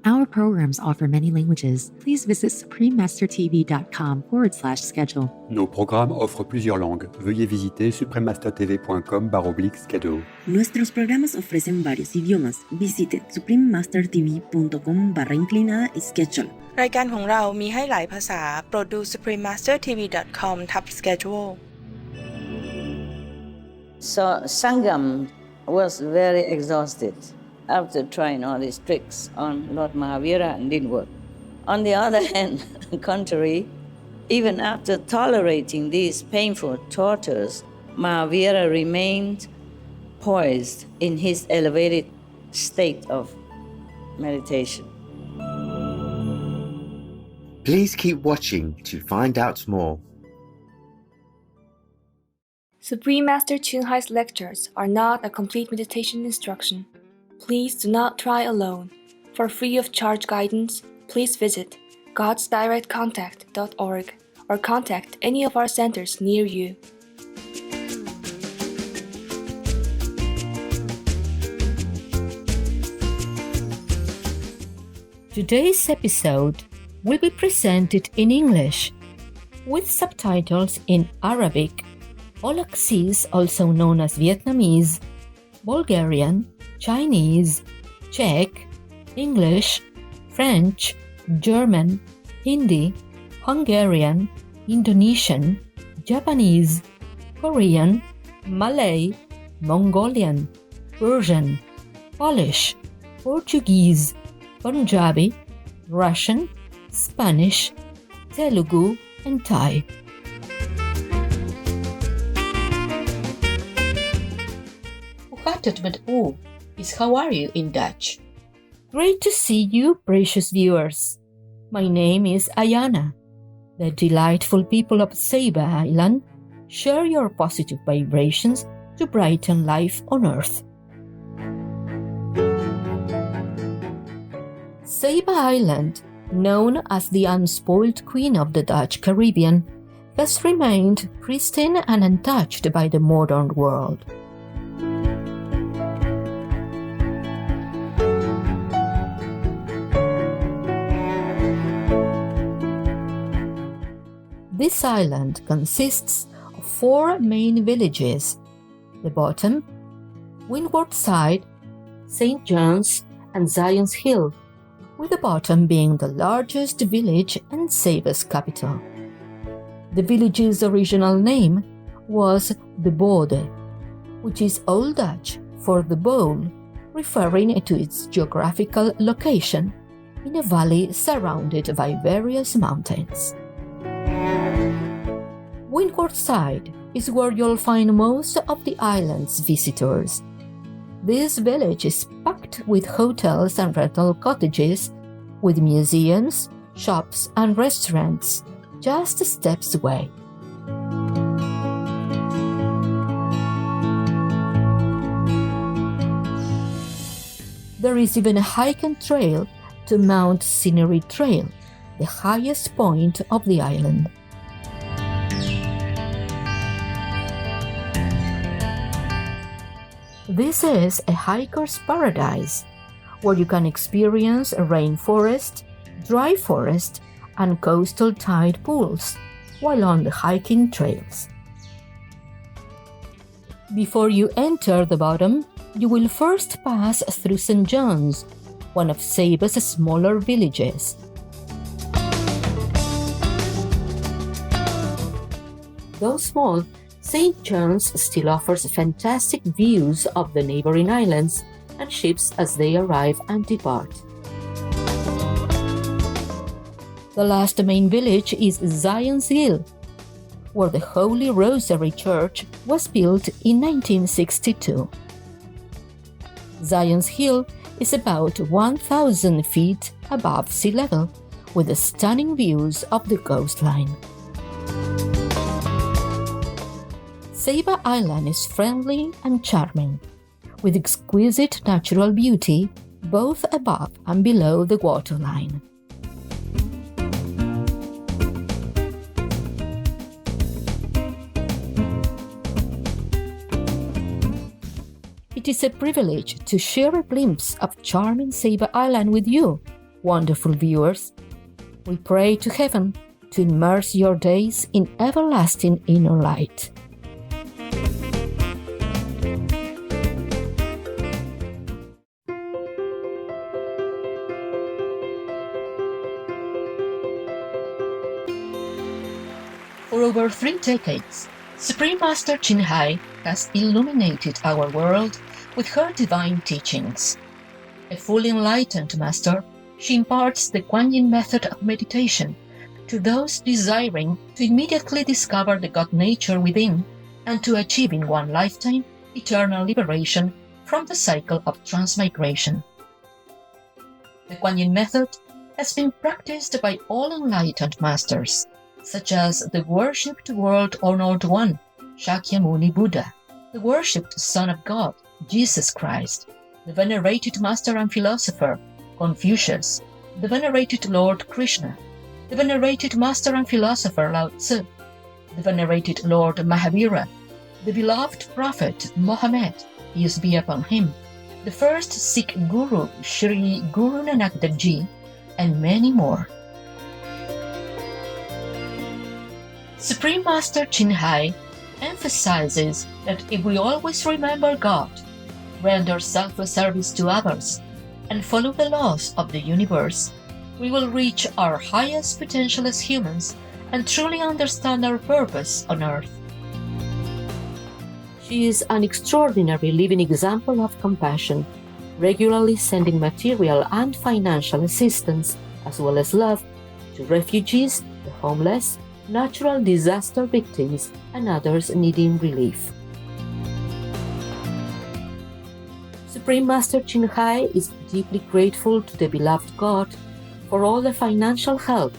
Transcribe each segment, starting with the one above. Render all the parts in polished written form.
Our programs offer many languages. Please visit suprememastertv.com/schedule. Nos programmes offrent plusieurs langues. Veuillez visiter suprememastertv.com/schedule. Nuestros programas ofrecen varios idiomas. Visite suprememastertv.com/schedule. รายการของเรามีให้หลายภาษาโปรดดู suprememastertv.com/schedule. So Sangam was very exhausted after trying all these tricks on Lord Mahavira and didn't work. On the other hand, contrary, even after tolerating these painful tortures, Mahavira remained poised in his elevated state of meditation. Please keep watching to find out more. Supreme Master Chun Hai's lectures are not a complete meditation instruction. Please do not try alone. For free of charge guidance, please visit godsdirectcontact.org or contact any of our centers near you. Today's episode will be presented in English with subtitles in Arabic, Aulacese, also known as Vietnamese, Bulgarian, Chinese, Czech, English, French, German, Hindi, Hungarian, Indonesian, Japanese, Korean, Malay, Mongolian, Persian, Polish, Portuguese, Punjabi, Russian, Spanish, Telugu, and Thai. Is how are you in Dutch? Great to see you, precious viewers. My name is Ayana. The delightful people of Saba Island share your positive vibrations to brighten life on Earth. Saba Island, known as the unspoiled queen of the Dutch Caribbean, has remained pristine and untouched by the modern world. This island consists of 4 main villages: the Bottom, Windward Side, St. John's, and Zion's Hill, with the Bottom being the largest village and Saba's capital. The village's original name was the Bode, which is Old Dutch for the bowl, referring to its geographical location in a valley surrounded by various mountains. Windward Side is where you'll find most of the island's visitors. This village is packed with hotels and rental cottages, with museums, shops, and restaurants just steps away. There is even a hike and trail to Mount Scenery Trail, the highest point of the island. This is a hiker's paradise, where you can experience a rainforest, dry forest, and coastal tide pools while on the hiking trails. Before you enter the Bottom, you will first pass through St. John's, one of Saba's smaller villages. Though small, St. John's still offers fantastic views of the neighboring islands and ships as they arrive and depart. The last main village is Zion's Hill, where the Holy Rosary Church was built in 1962. Zion's Hill is about 1,000 feet above sea level, with stunning views of the coastline. Saba Island is friendly and charming, with exquisite natural beauty both above and below the waterline. It is a privilege to share a glimpse of charming Saba Island with you Wonderful viewers, we pray to heaven to immerse your days in everlasting inner light. For over 3 decades, Supreme Master Ching Hai has illuminated our world with her divine teachings. A fully enlightened master, she imparts the Kuan Yin method of meditation to those desiring to immediately discover the God nature within and to achieve in one lifetime eternal liberation from the cycle of transmigration. The Kuan Yin method has been practiced by all enlightened masters, such as the worshipped world-honored one, Shakyamuni Buddha, the worshipped Son of God, Jesus Christ, the venerated master and philosopher, Confucius, the venerated Lord Krishna, the venerated master and philosopher Lao Tzu, the venerated Lord Mahavira, the beloved prophet Mohammed, peace be upon him, the first Sikh Guru Sri Guru Nanak Dev Ji, and many more. Supreme Master Ching Hai emphasizes that if we always remember God, render selfless service to others, and follow the laws of the universe, we will reach our highest potential as humans and truly understand our purpose on earth. She is an extraordinary living example of compassion, regularly sending material and financial assistance, as well as love, to refugees, the homeless, natural disaster victims, and others needing relief. Supreme Master Ching Hai is deeply grateful to the beloved God for all the financial help,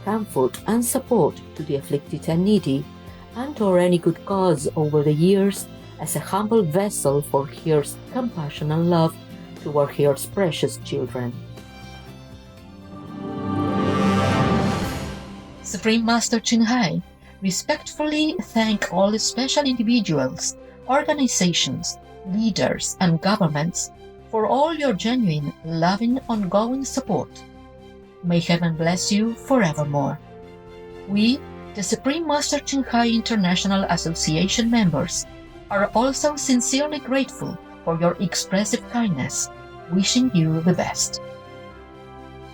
comfort, and support to the afflicted and needy, and or any good cause over the years as a humble vessel for Here's compassion and love toward Here's precious children. Supreme Master Ching Hai respectfully thank all special individuals, organizations, leaders, and governments for all your genuine, loving, ongoing support. May heaven bless you forevermore. We, the Supreme Master Ching Hai International Association members, are also sincerely grateful for your expressive kindness, wishing you the best.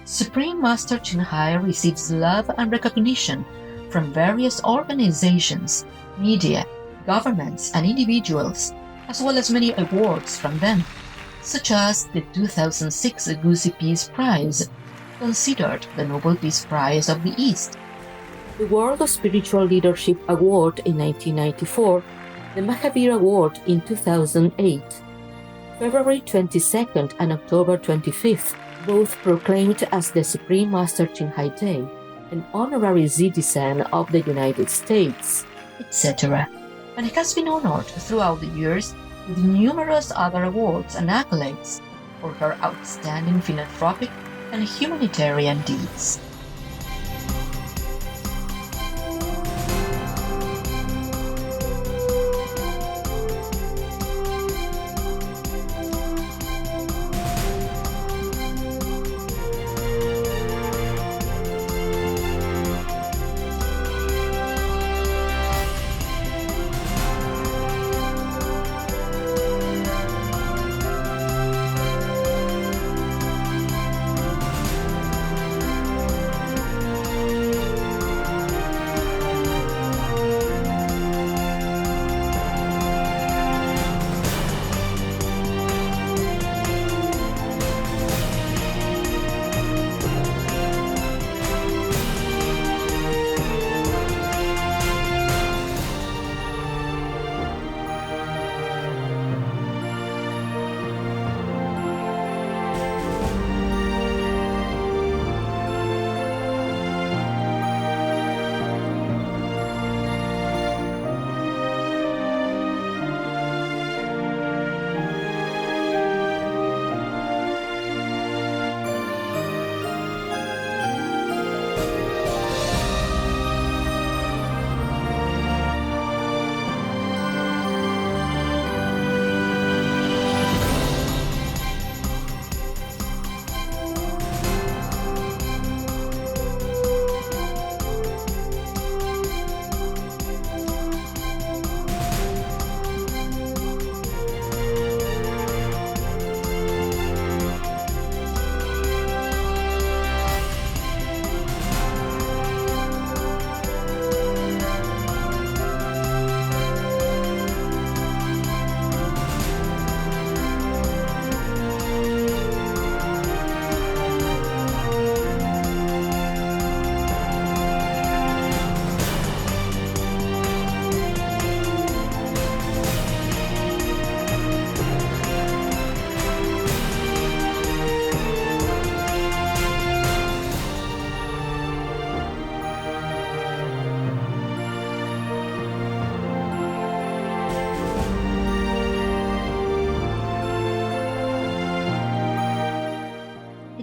Supreme Master Ching Hai receives love and recognition from various organizations, media, governments, and individuals, as well as many awards from them, such as the 2006 Gusi Peace Prize, considered the Nobel Peace Prize of the East, the World Spiritual Leadership Award in 1994, the Mahavir Award in 2008, February 22nd and October 25th, both proclaimed as the Supreme Master Ching Hai Day, an honorary citizen of the United States, etc., and he has been honored throughout the years with numerous other awards and accolades for her outstanding philanthropic and humanitarian deeds.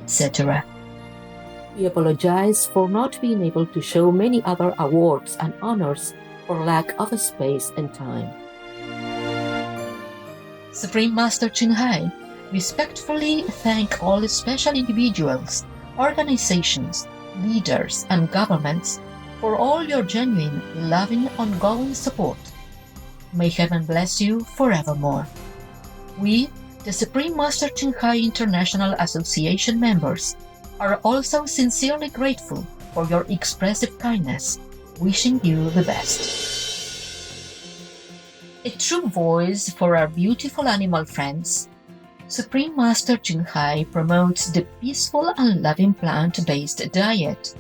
etc. We apologize for not being able to show many other awards and honors for lack of space and time. Supreme Master Ching Hai respectfully thank all special individuals, organizations, leaders, and governments for all your genuine, loving, ongoing support. May heaven bless you forevermore. We, the Supreme Master Ching Hai International Association members, are also sincerely grateful for your expressive kindness, wishing you the best. A true voice for our beautiful animal friends, Supreme Master Ching Hai promotes the peaceful and loving plant-based diet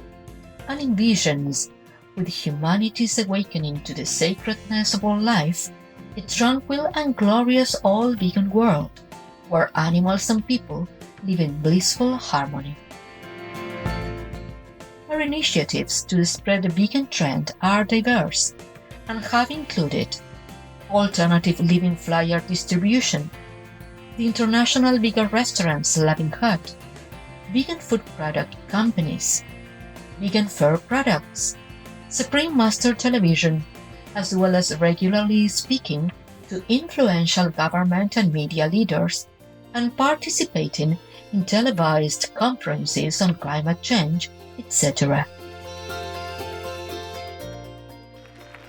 and envisions, with humanity's awakening to the sacredness of all life, a tranquil and glorious all-vegan world, where animals and people live in blissful harmony. Our initiatives to spread the vegan trend are diverse and have included alternative living flyer distribution, the International Vegan Restaurants Loving Hut, vegan food product companies, vegan fur products, Supreme Master Television, as well as regularly speaking to influential government and media leaders and participating in televised conferences on climate change, etc.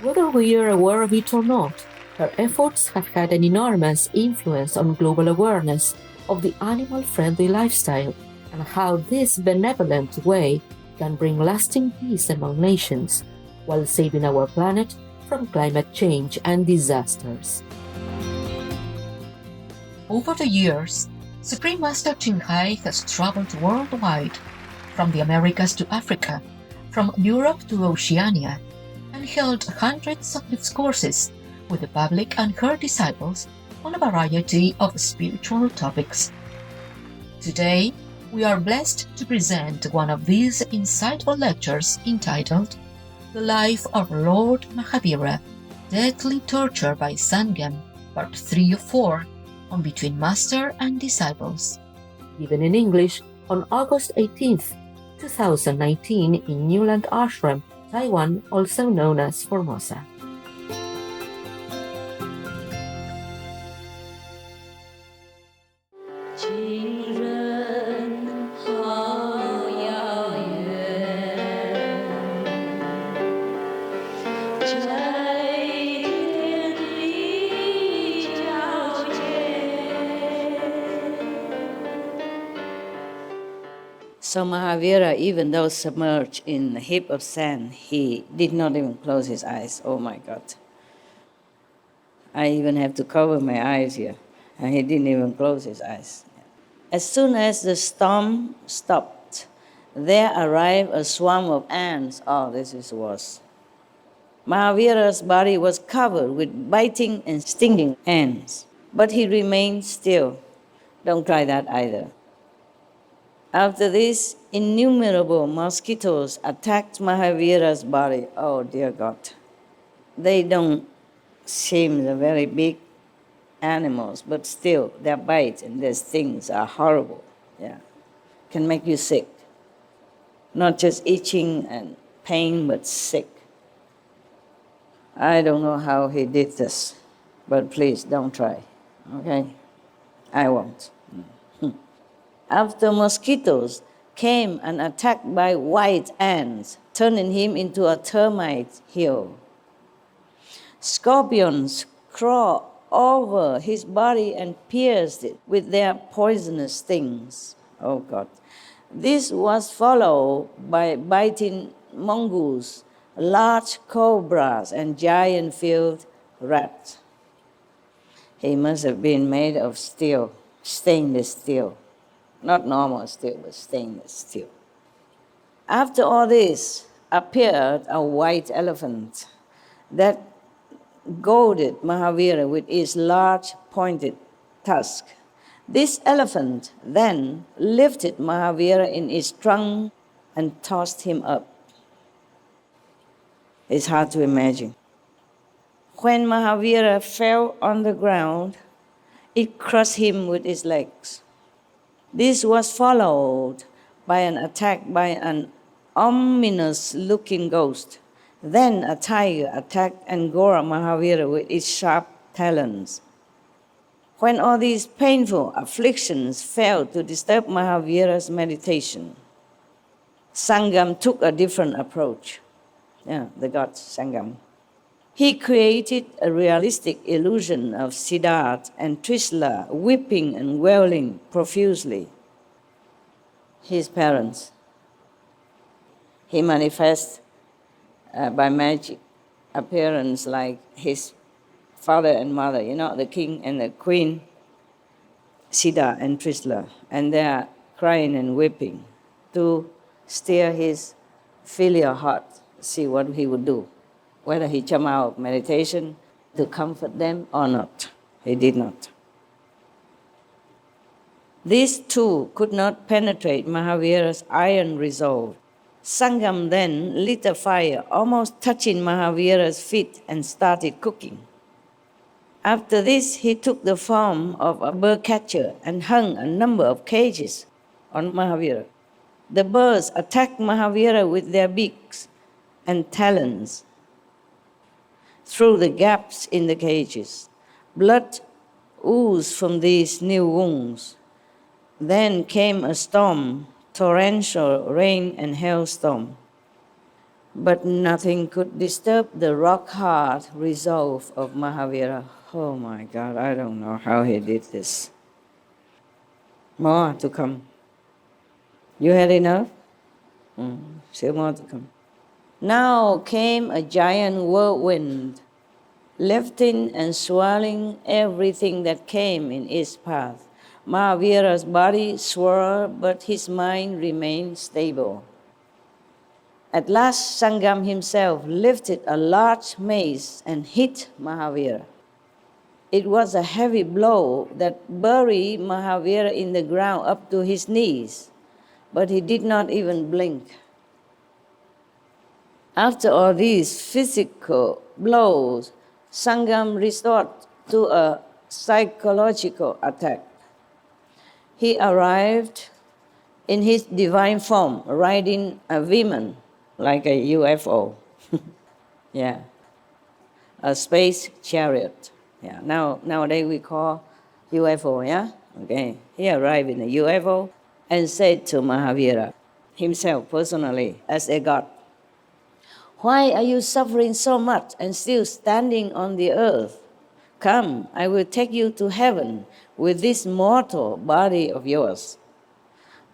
Whether we are aware of it or not, her efforts have had an enormous influence on global awareness of the animal-friendly lifestyle and how this benevolent way can bring lasting peace among nations while saving our planet from climate change and disasters. Over the years, Supreme Master Ching Hai has traveled worldwide, from the Americas to Africa, from Europe to Oceania, and held hundreds of discourses with the public and her disciples on a variety of spiritual topics. Today, we are blessed to present one of these insightful lectures entitled The Life of Lord Mahavira, Deadly Torture by Sangam, Part 3 of 4, on Between Master and Disciples. Given in English on August 18th, 2019 in Newland Ashram, Taiwan, also known as Formosa. So Mahavira, even though submerged in a heap of sand, he did not even close his eyes. Oh my God. I even have to cover my eyes here. And he didn't even close his eyes. As soon as the storm stopped, there arrived a swarm of ants. Oh, this is worse. Mahavira's body was covered with biting and stinging ants, but he remained still. Don't try that either. After this, innumerable mosquitoes attacked Mahavira's body. Oh, dear God. They don't seem the very big animals, but still, their bites and their stings are horrible. Yeah, can make you sick. Not just itching and pain, but sick. I don't know how he did this, but please don't try, okay? I won't. After mosquitoes came and attacked by white ants, turning him into a termite hill. Scorpions crawled over his body and pierced it with their poisonous stings. Oh God. This was followed by biting mongoose, large cobras, and giant field rats. He must have been made of steel, stainless steel. Not normal steel, but stainless steel. After all this appeared a white elephant that goaded Mahavira with its large pointed tusk. This elephant then lifted Mahavira in its trunk and tossed him up. It's hard to imagine. When Mahavira fell on the ground, it crushed him with its legs. This was followed by an attack by an ominous-looking ghost. Then a tiger attacked and gored Mahavira with its sharp talons. When all these painful afflictions failed to disturb Mahavira's meditation, Sangam took a different approach. The god Sangam. He created a realistic illusion of Siddhartha and Trisla weeping and wailing profusely. His parents. He manifests by magic appearance like his father and mother, the king and the queen, Siddhartha and Trisla, and they are crying and weeping to stir his filial heart, see what he would do, whether he come out of meditation to comfort them or not. He did not. These two could not penetrate Mahavira's iron resolve. Sangam then lit a fire, almost touching Mahavira's feet, and started cooking. After this, he took the form of a bird catcher and hung a number of cages on Mahavira. The birds attacked Mahavira with their beaks and talons through the gaps in the cages. Blood oozed from these new wounds. Then came a storm, torrential rain and hailstorm. But nothing could disturb the rock-hard resolve of Mahavira. Oh my God, I don't know how he did this. More to come. You had enough? Still more to come. Now came a giant whirlwind, lifting and swallowing everything that came in its path. Mahavira's body swirled, but his mind remained stable. At last, Sangam himself lifted a large mace and hit Mahavira. It was a heavy blow that buried Mahavira in the ground up to his knees, but he did not even blink. After all these physical blows, Sangam resorted to a psychological attack. He arrived in his divine form, riding a Viman, like a UFO. A space chariot. Nowadays we call UFO, Okay. He arrived in a UFO and said to Mahavira, himself personally, as a god, "Why are you suffering so much and still standing on the earth? Come, I will take you to heaven with this mortal body of yours."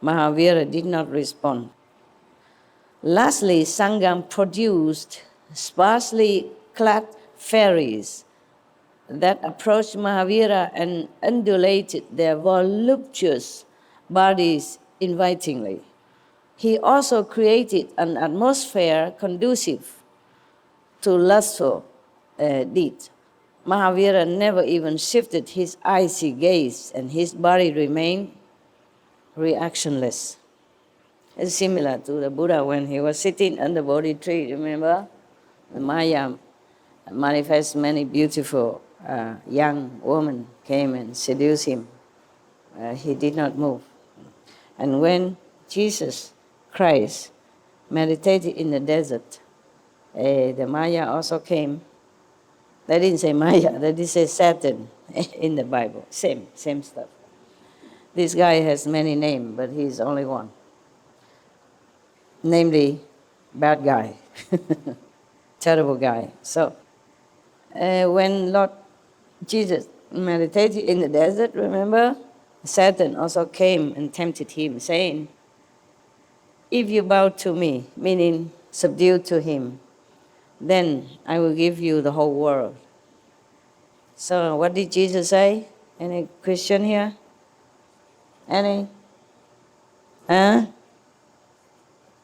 Mahavira did not respond. Lastly, Sangam produced sparsely clad fairies that approached Mahavira and undulated their voluptuous bodies invitingly. He also created an atmosphere conducive to lustful deeds. Mahavira never even shifted his icy gaze, and his body remained reactionless. It's similar to the Buddha when he was sitting under the Bodhi tree, remember? The Maya manifests many beautiful young women came and seduced him. He did not move. And when Jesus Christ meditated in the desert, the Maya also came. They didn't say Maya, they did say Satan in the Bible. Same stuff. This guy has many names, but he's only one. Namely, bad guy, terrible guy. So, when Lord Jesus meditated in the desert, remember, Satan also came and tempted him, saying, "If you bow to me," meaning subdue to him, "then I will give you the whole world." So what did Jesus say? Any Christian here? Any?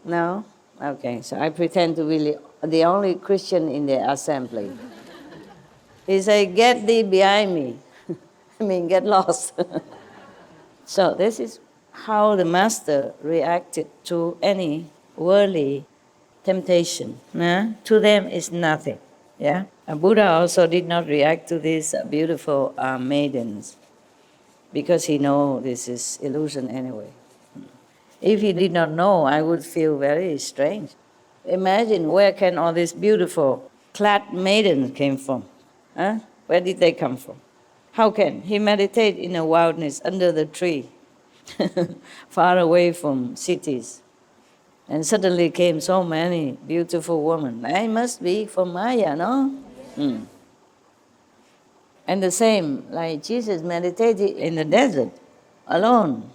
No? Okay, so I pretend to be the only Christian in the assembly. He said, "Get thee behind me." I mean, get lost. So this is how the master reacted to any worldly temptation. To them it's nothing. And Buddha also did not react to these beautiful maidens. because he knows this is illusion anyway. If he did not know, I would feel very strange. Imagine, where can all these beautiful clad maidens came from? Huh? Where did they come from? How can he meditate in a wilderness under the tree, far away from cities? And suddenly came so many beautiful women. I must be from Maya, no? And the same, like Jesus meditated in the desert, alone,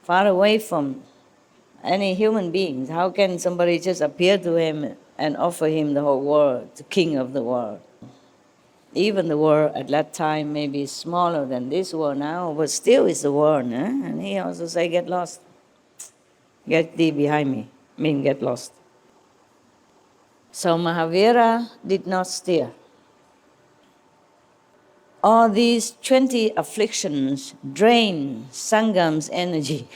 far away from any human beings. How can somebody just appear to him and offer him the whole world, the king of the world? Even the world at that time may be smaller than this world now, but still it's the world. And he also say, get lost. Get thee behind me, mean get lost. So Mahavira did not steer. All these 20 afflictions drain Sangam's energy.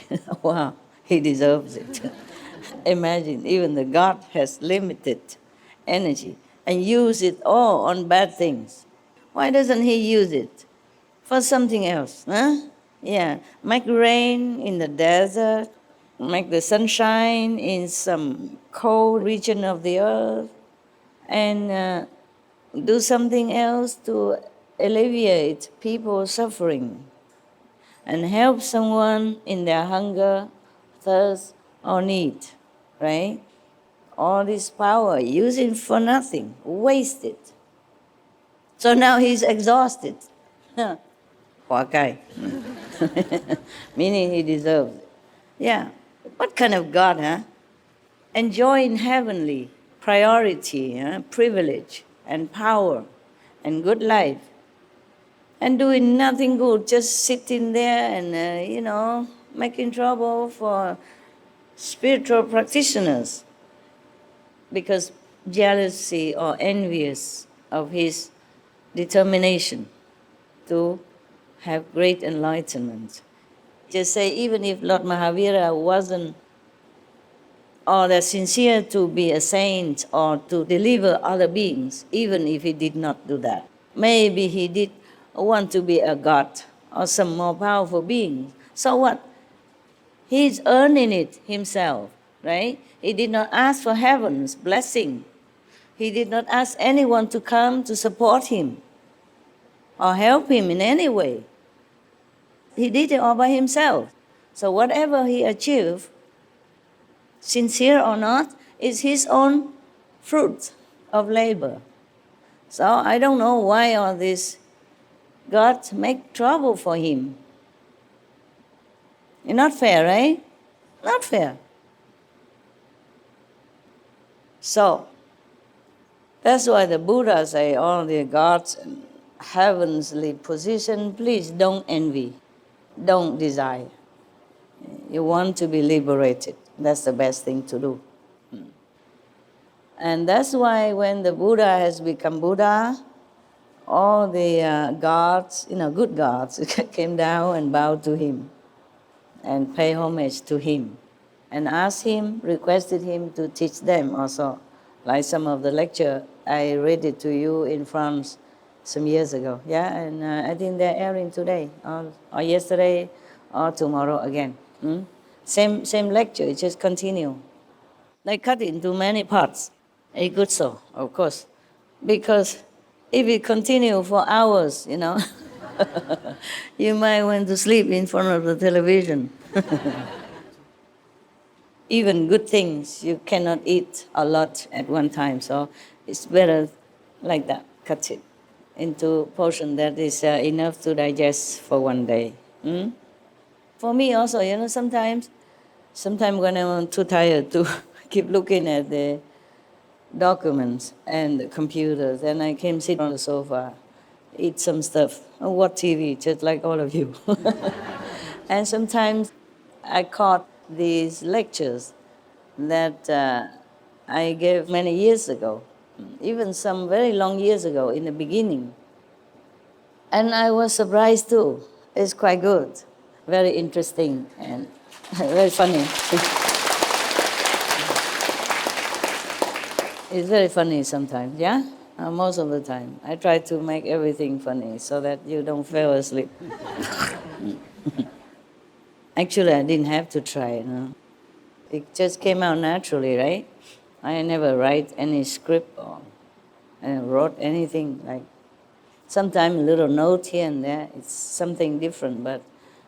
Wow, he deserves it. Imagine, even the God has limited energy and use it all on bad things. Why doesn't he use it for something else? Huh? Yeah, make rain in the desert, make the sunshine in some cold region of the earth, and do something else to alleviate people's suffering and help someone in their hunger, thirst, or need, right? All this power, use it for nothing, waste it. So now he's exhausted. Huakai. Meaning he deserves it. Yeah. What kind of God, huh? Enjoying heavenly priority, privilege, and power, and good life, and doing nothing good, just sitting there and, making trouble for spiritual practitioners because jealousy or envious of his determination to have great enlightenment. Just say, even if Lord Mahavira wasn't all that sincere to be a saint or to deliver other beings, even if he did not do that, maybe he did want to be a god or some more powerful being. So what? He's earning it himself, right? He did not ask for heaven's blessing. He did not ask anyone to come to support him or help him in any way. He did it all by himself. So whatever he achieved, sincere or not, is his own fruit of labor. So I don't know why all this God make trouble for him. It's not fair, right? Not fair. So that's why the Buddha say all the gods and heavenly position, please don't envy, don't desire. You want to be liberated. That's the best thing to do. And that's why when the Buddha has become Buddha, all the gods, good gods, came down and bowed to him and pay homage to him and asked him, requested him to teach them also. Like some of the lecture, I read it to you in France some years ago. Yeah, and I think they're airing today or yesterday or tomorrow again. Same lecture, it just continue. They cut it into many parts. A good so, of course. Because if it continue for hours, you might want to sleep in front of the television. Even good things, you cannot eat a lot at one time. So it's better like that, cut it into portion that is enough to digest for one day. For me also, sometimes when I'm too tired to keep looking at the documents and the computers, then I can sit on the sofa, eat some stuff, or watch TV, just like all of you. And sometimes I caught these lectures that I gave many years ago, even some very long years ago in the beginning. And I was surprised too. It's quite good, very interesting and very funny. It's very funny sometimes, yeah? Most of the time. I try to make everything funny so that you don't fall asleep. Actually, I didn't have to try, It just came out naturally, right? I never write any script or wrote anything. Like sometimes a little note here and there, it's something different, but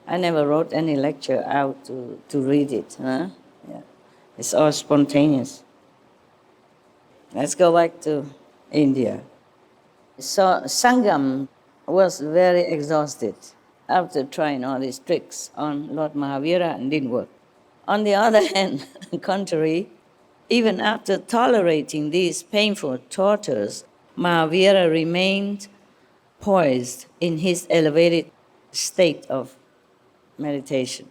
I never wrote any lecture out to read it. Yeah. It's all spontaneous. Let's go back to India. So Sangam was very exhausted after trying all these tricks on Lord Mahavira and didn't work. On the other hand, contrary, even after tolerating these painful tortures, Mahavira remained poised in his elevated state of meditation.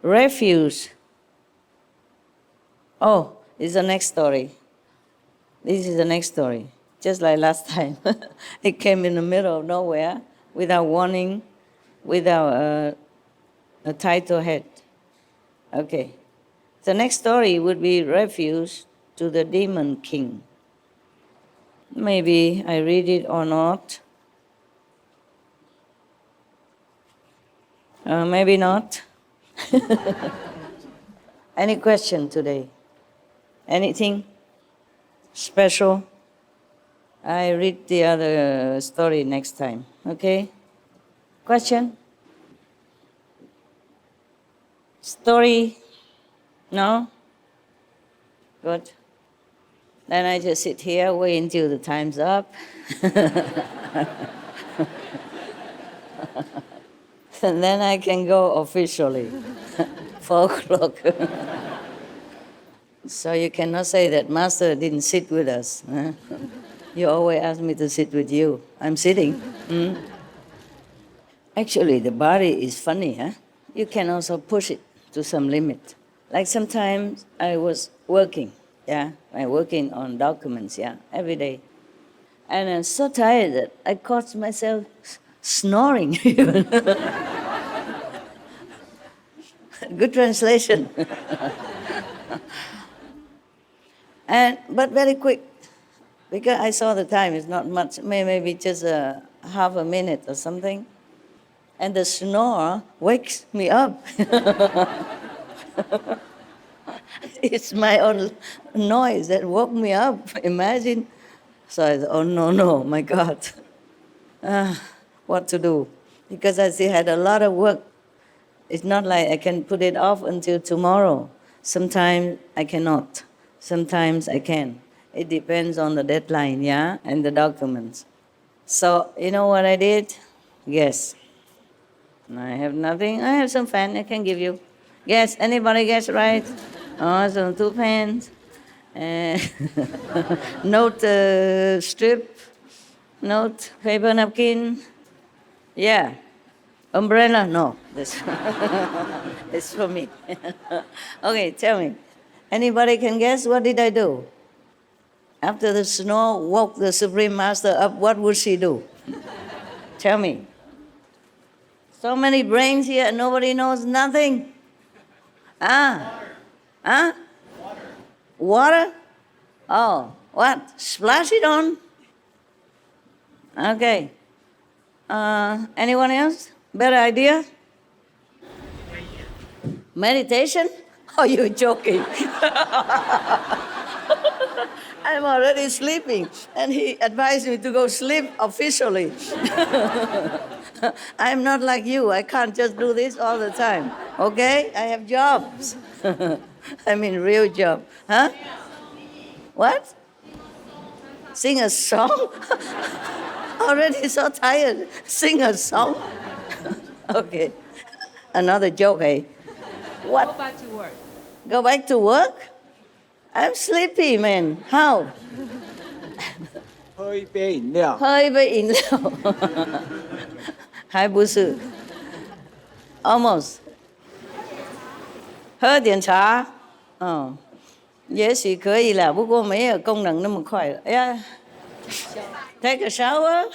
Refuge. Oh, this is the next story. This is the next story. Just like last time. It came in the middle of nowhere, without warning, without a title head. Okay. The next story would be Refuge to the Demon King. Maybe I read it or not. Maybe not. Any question today? Anything special? I read the other story next time, okay? Question? Story? No? Good. Then I just sit here, wait until the time's up. And then I can go officially, 4 o'clock. So you cannot say that Master didn't sit with us. You always ask me to sit with you. I'm sitting. Actually, the body is funny, You can also push it to some limit. Like sometimes I was working, I'm working on documents, every day. And I'm so tired that I caught myself snoring even. Good translation. But very quick, because I saw the time, it's not much, maybe just half a minute or something. And the snore wakes me up. It's my own noise that woke me up, imagine. So I thought, oh no, my God. What to do? Because I still had a lot of work. It's not like I can put it off until tomorrow. Sometimes I cannot. Sometimes I can. It depends on the deadline, and the documents. So, you know what I did? Guess. I have nothing. I have some pen I can give you. Guess. Anybody guess right? Oh, some 2 pens. Note strip. Note paper napkin. Yeah. Umbrella? No. This it's for me. Okay, tell me. Anybody can guess? What did I do? After the snore woke the Supreme Master up, what would she do? Tell me. So many brains here, nobody knows nothing. Water? Oh, what? Splash it on? Okay. Anyone else? Better idea? Meditation? Oh, you're joking. I'm already sleeping, and he advised me to go sleep officially. I'm not like you. I can't just do this all the time, okay? I have jobs. I mean real job. Huh? What? Sing a song? Already so tired. Sing a song? Okay. Another joke, eh? What? Go back to work. Go back to work? I'm sleepy, man. How? 喝一杯饮料。喝一杯饮料。还不是 ，almost。喝点茶，也许可以了，不过没有功能那么快了。哎呀 ，take a shower，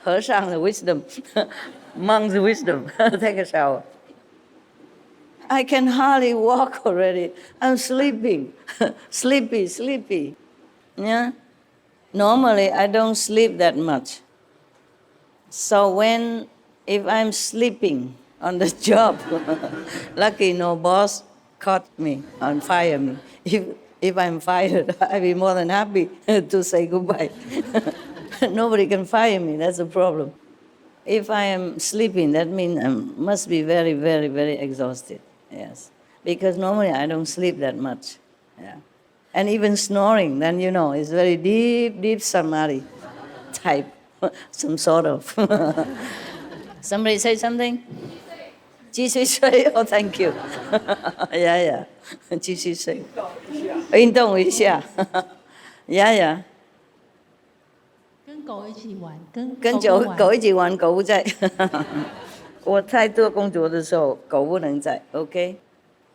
和尚的 wisdom，monk's wisdom，take a shower。I can hardly walk already. I'm sleeping, sleepy. Yeah. Normally, I don't sleep that much. So when If I'm sleeping on the job, lucky no boss caught me and fired me. If I'm fired, I'd be more than happy to say goodbye. Nobody can fire me, that's the problem. If I am sleeping, that means I must be very, very, very exhausted, yes. Because normally I don't sleep that much, yeah. And even snoring, then you know, it's very deep, deep samadhi type, some sort of. Somebody say something? 继续睡. Oh, thank you. Yeah. 继续睡. 运动一下. Yeah. 跟狗一起玩，跟狗一起玩，狗不在。我太多工作的时候，狗不能在 ，OK？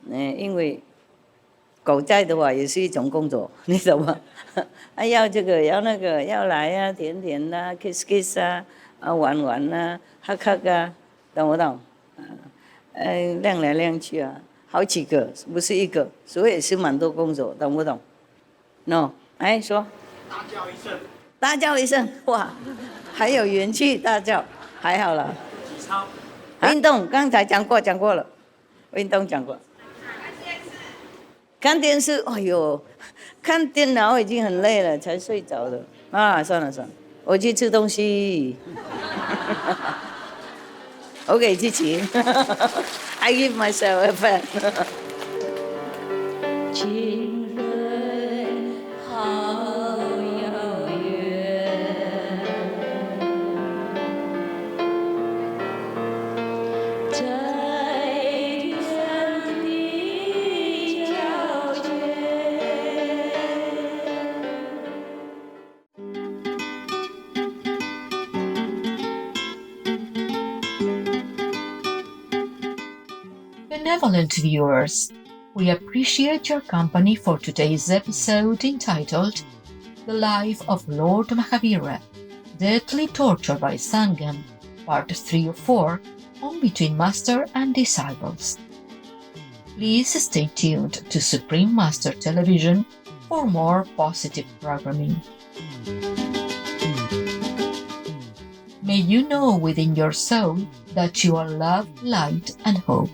因为狗在的话也是一种工作，你懂吗？要这个要那个要来啊，甜甜啊 ，kiss kiss 啊，玩玩啊，hug啊，懂不懂？亮来亮去啊，好几个，不是一个，所以也是蛮多工作，懂不懂 ？No， 说。大叫一声，哇，还有元气大叫，还好了。运动刚才讲过了，运动讲过。看电视，哎呦，看电脑已经很累了，才睡着了。算了，我去吃东西。我给自己，I give myself a fan 情人好遥远，在天地交接。Benevolent viewers, we appreciate your company for today's episode entitled The Life of Lord Mahavira, Deathly Tortured by Sangam, Part 3 of 4, on Between Master and Disciples. Please stay tuned to Supreme Master Television for more positive programming. May you know within your soul that you are love, light, and hope.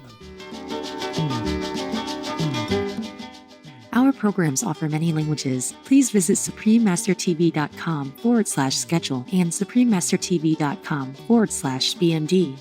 Our programs offer many languages. Please visit suprememastertv.com/schedule and suprememastertv.com/BMD.